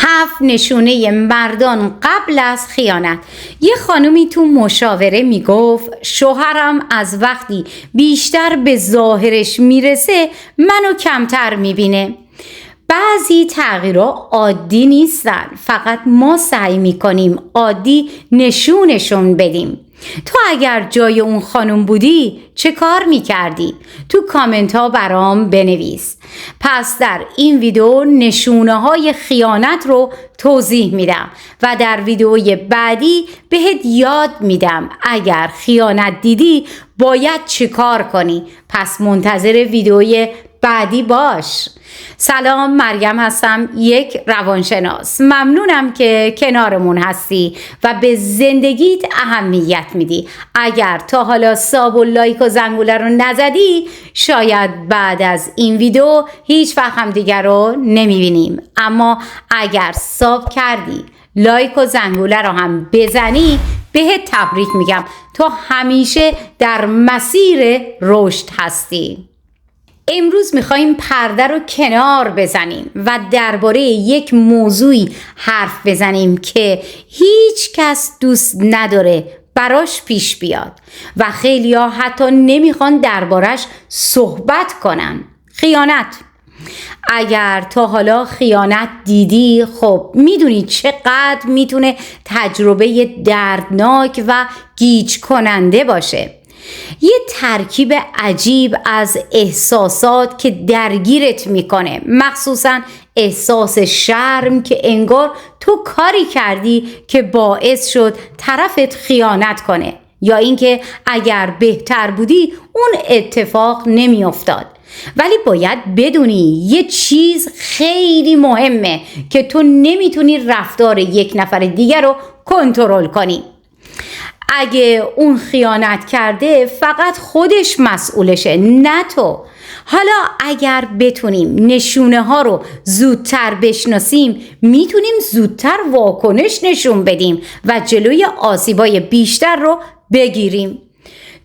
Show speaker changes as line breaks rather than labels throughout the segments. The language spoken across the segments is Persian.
7 نشونه مردان قبل از خیانت. یه خانومی تو مشاوره میگفت شوهرم از وقتی بیشتر به ظاهرش میرسه منو کمتر میبینه. بعضی تغییرها عادی نیستن، فقط ما سعی میکنیم عادی نشونشون بدیم. تو اگر جای اون خانم بودی چه کار میکردی؟ تو کامنت ها برام بنویس. پس در این ویدیو نشونه های خیانت رو توضیح میدم و در ویدیوی بعدی بهت یاد میدم اگر خیانت دیدی باید چه کار کنی. پس منتظر ویدیوی بعدی باش. سلام، مریم هستم، یک روانشناس. ممنونم که کنارمون هستی و به زندگیت اهمیت میدی. اگر تا حالا ساب و لایک و زنگوله رو نزدی شاید بعد از این ویدیو هیچ وقت هم دیگر رو نمیبینیم، اما اگر ساب کردی لایک و زنگوله رو هم بزنی بهت تبریک میگم. تو همیشه در مسیر رشد هستی. امروز میخواییم پرده رو کنار بزنیم و درباره یک موضوعی حرف بزنیم که هیچ کس دوست نداره براش پیش بیاد و خیلی‌ها حتی نمیخوان دربارش صحبت کنن. خیانت. اگر تا حالا خیانت دیدی خب میدونی چقدر میتونه تجربه دردناک و گیج کننده باشه. یه ترکیب عجیب از احساسات که درگیرت میکنه، مخصوصا احساس شرم که انگار تو کاری کردی که باعث شد طرفت خیانت کنه، یا اینکه اگر بهتر بودی اون اتفاق نمیافتاد. ولی باید بدونی یه چیز خیلی مهمه که تو نمیتونی رفتار یک نفر دیگر رو کنترل کنی. اگه اون خیانت کرده فقط خودش مسئولشه، نه تو. حالا اگر بتونیم نشونه ها رو زودتر بشناسیم میتونیم زودتر واکنش نشون بدیم و جلوی آسیبای بیشتر رو بگیریم.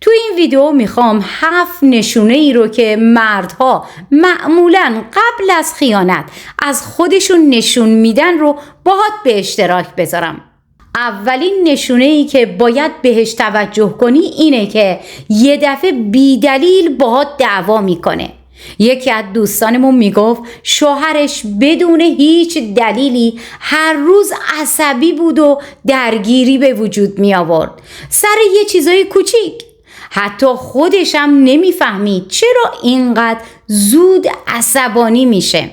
تو این ویدیو میخوام 7 نشونه ای رو که مردها معمولاً قبل از خیانت از خودشون نشون میدن رو باهات به اشتراک بذارم. اولین نشونه ای که باید بهش توجه کنی اینه که یه دفعه بی دلیل باهات دعوا میکنه. یکی از دوستانمون میگفت شوهرش بدون هیچ دلیلی هر روز عصبی بود و درگیری به وجود می آورد سر یه چیزای کوچیک. حتی خودش هم نمیفهمید چرا اینقدر زود عصبانی میشه.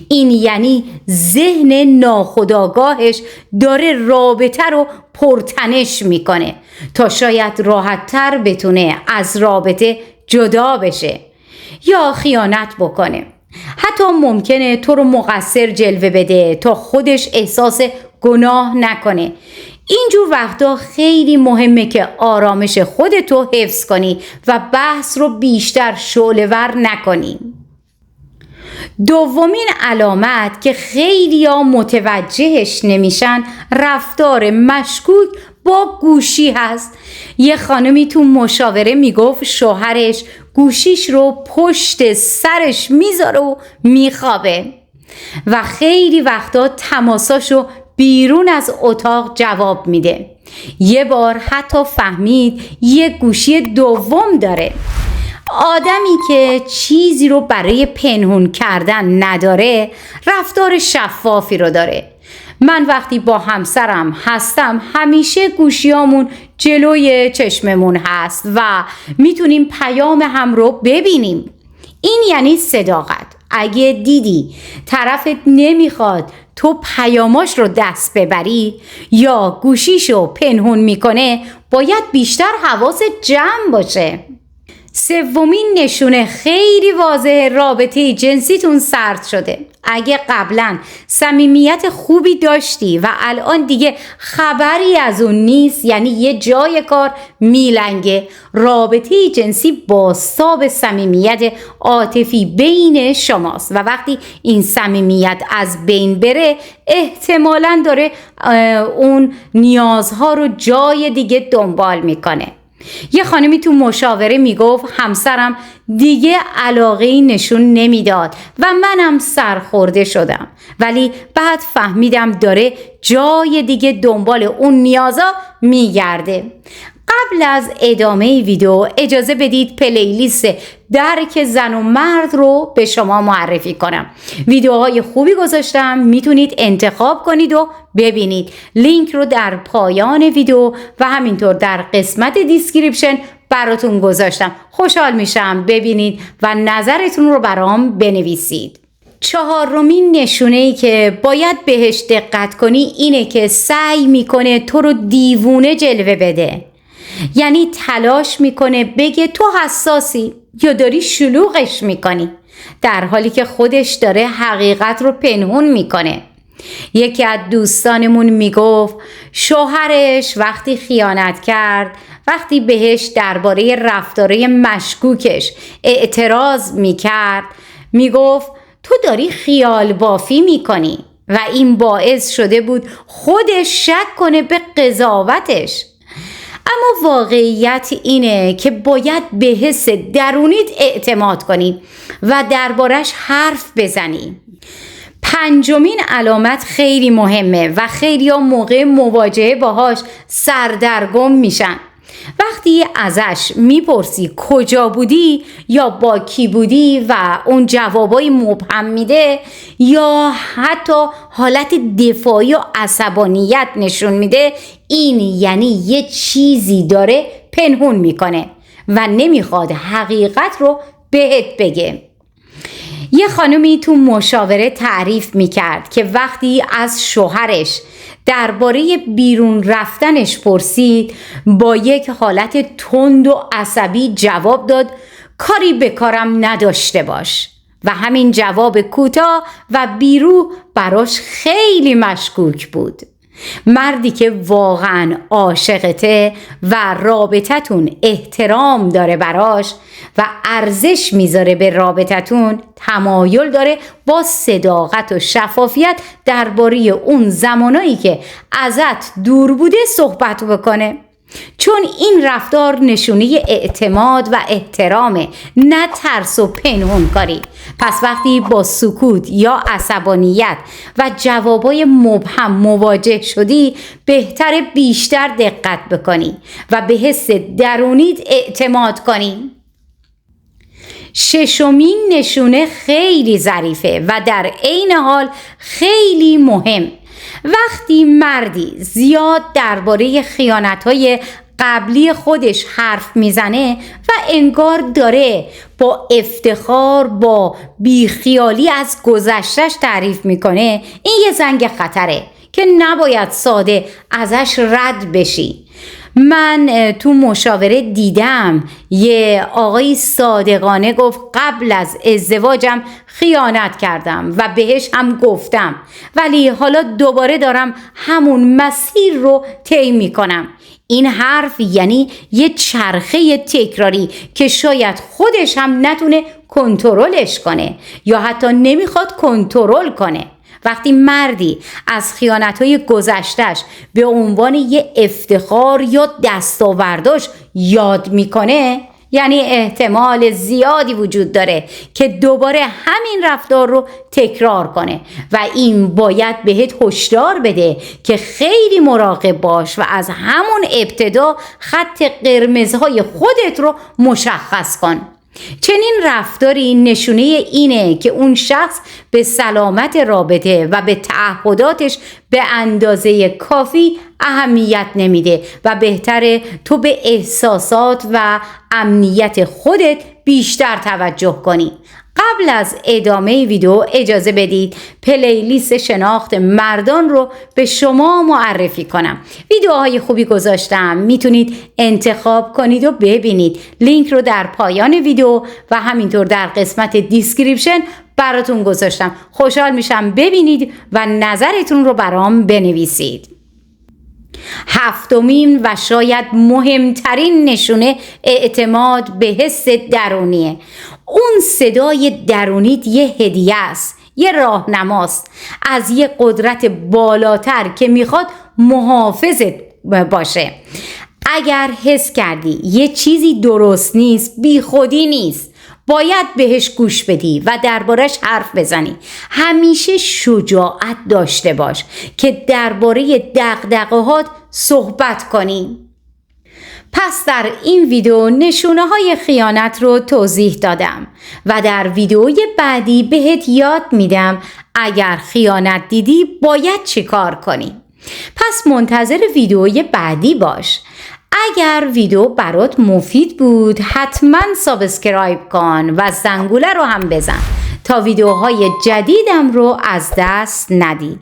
این یعنی ذهن ناخودآگاهش داره رابطه رو پرتنش میکنه تا شاید راحت‌تر بتونه از رابطه جدا بشه یا خیانت بکنه. حتی ممکنه تو رو مقصر جلوه بده تا خودش احساس گناه نکنه. اینجور وقتا خیلی مهمه که آرامش خودتو حفظ کنی و بحث رو بیشتر شعله‌ور نکنی. دومین علامت که خیلی‌ها متوجهش نمیشن رفتار مشکوک با گوشی هست. یه خانمی تو مشاوره میگفت شوهرش گوشیش رو پشت سرش میذاره و میخوابه و خیلی وقتا تماساشو بیرون از اتاق جواب میده. یه بار حتی فهمید یه گوشی دوم داره. آدمی که چیزی رو برای پنهون کردن نداره رفتار شفافی رو داره. من وقتی با همسرم هستم همیشه گوشیامون جلوی چشممون هست و میتونیم پیام هم رو ببینیم. این یعنی صداقت. اگه دیدی طرفت نمیخواد تو پیاماش رو دست ببری یا گوشیشو پنهون میکنه باید بیشتر حواست جمع باشه. سومین نشونه خیلی واضحه رابطه جنسیتون سرد شده. اگه قبلا صمیمیت خوبی داشتی و الان دیگه خبری از اون نیست یعنی یه جای کار میلنگه. رابطه جنسی بازتاب صمیمیت عاطفی بین شماست و وقتی این صمیمیت از بین بره احتمالاً داره اون نیازها رو جای دیگه دنبال میکنه. یه خانمی تو مشاوره میگفت همسرم دیگه علاقه‌ای نشون نمیداد و منم سرخورده شدم، ولی بعد فهمیدم داره جای دیگه دنبال اون نیازا میگرده. قبل از ادامه ویدیو اجازه بدید پلیلیست درک زن و مرد رو به شما معرفی کنم. ویدیوهای خوبی گذاشتم، میتونید انتخاب کنید و ببینید. لینک رو در پایان ویدیو و همینطور در قسمت دیسکریپشن براتون گذاشتم. خوشحال میشم ببینید و نظرتون رو برام بنویسید. چهارمین نشونه‌ای که باید بهش دقت کنی اینه که سعی میکنه تو رو دیوونه جلوه بده. یعنی تلاش میکنه بگه تو حساسی یا داری شلوغش میکنی، در حالی که خودش داره حقیقت رو پنهون میکنه. یکی از دوستانمون میگفت شوهرش وقتی خیانت کرد، وقتی بهش درباره رفتارهای مشکوکش اعتراض میکرد، میگفت تو داری خیال بافی میکنی و این باعث شده بود خودش شک کنه به قضاوتش. اما واقعیت اینه که باید به حس درونیت اعتماد کنی و دربارش حرف بزنی. پنجمین علامت خیلی مهمه و خیلی ها موقع مواجهه باهاش سردرگم میشن. وقتی ازش میپرسی کجا بودی یا با کی بودی و اون جوابای مبهم میده یا حتی حالت دفاعی و عصبانیت نشون میده، این یعنی یه چیزی داره پنهون میکنه و نمیخواد حقیقت رو بهت بگه. یه خانمی تو مشاوره تعریف میکرد که وقتی از شوهرش درباره بیرون رفتنش پرسید، با یک حالت تند و عصبی جواب داد کاری به کارم نداشته باش. و همین جواب کوتاه و بیرو براش خیلی مشکوک بود. مردی که واقعا عاشقته و رابطتون احترام داره براش و ارزش میذاره به رابطتون، تمایل داره با صداقت و شفافیت درباره اون زمانایی که ازت دور بوده صحبت بکنه، چون این رفتار نشونه اعتماد و احترامه، نه ترس و پنهون کاری. پس وقتی با سکوت یا عصبانیت و جوابای مبهم مواجه شدی، بهتره بیشتر دقت بکنی و به حس درونیت اعتماد کنی. ششمین نشونه خیلی ظریفه و در عین حال خیلی مهم. وقتی مردی زیاد درباره خیانت‌های قبلی خودش حرف میزنه و انگار داره با افتخار با بیخیالی از گذشتش تعریف میکنه، این یه زنگ خطره که نباید ساده ازش رد بشی. من تو مشاوره دیدم یه آقای صادقانه گفت قبل از ازدواجم خیانت کردم و بهش هم گفتم، ولی حالا دوباره دارم همون مسیر رو طی میکنم. این حرف یعنی یه چرخه تکراری که شاید خودش هم نتونه کنترلش کنه یا حتی نمیخواد کنترل کنه. وقتی مردی از خیانت‌های گذشته‌اش به عنوان یه افتخار یا دستاورداش یاد میکنه، یعنی احتمال زیادی وجود داره که دوباره همین رفتار رو تکرار کنه و این باید بهت هشدار بده که خیلی مراقب باش و از همون ابتدا خط قرمزهای خودت رو مشخص کن. چنین رفتاری نشونه اینه که اون شخص به سلامت رابطه و به تعهداتش به اندازه کافی اهمیت نمیده و بهتره تو به احساسات و امنیت خودت بیشتر توجه کنی. قبل از ادامه ویدیو اجازه بدید پلیلیست شناخت مردان رو به شما معرفی کنم. ویدیوهای خوبی گذاشتم، میتونید انتخاب کنید و ببینید. لینک رو در پایان ویدیو و همینطور در قسمت دیسکریپشن براتون گذاشتم. خوشحال میشم ببینید و نظرتون رو برام بنویسید. هفتمین و شاید مهمترین نشونه اعتماد به حس درونیه. اون صدای درونیت یه هدیه است، یه راهنماست از یه قدرت بالاتر که میخواد محافظت باشه. اگر حس کردی یه چیزی درست نیست، بی خودی نیست، باید بهش گوش بدی و دربارش حرف بزنی. همیشه شجاعت داشته باش که درباره دغدغه‌هات صحبت کنی. پس در این ویدیو نشونه های خیانت رو توضیح دادم و در ویدیوی بعدی بهت یاد میدم اگر خیانت دیدی باید چی کار کنی. پس منتظر ویدیوی بعدی باش. اگر ویدیو برات مفید بود حتما سابسکرایب کن و زنگوله رو هم بزن تا ویدیوهای جدیدم رو از دست ندی.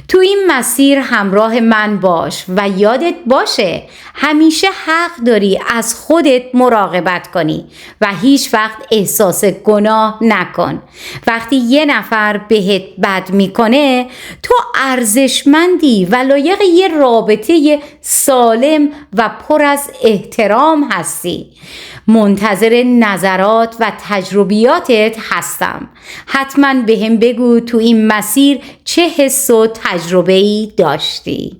تو این مسیر همراه من باش و یادت باشه همیشه حق داری از خودت مراقبت کنی و هیچ وقت احساس گناه نکن. وقتی یه نفر بهت بد میکنه تو ارزشمندی و لایق یه رابطه سالم و پر از احترام هستی. منتظر نظرات و تجربیاتت هستم. حتما بهم بگو تو این مسیر چه حس و تجربه‌ای داشتی.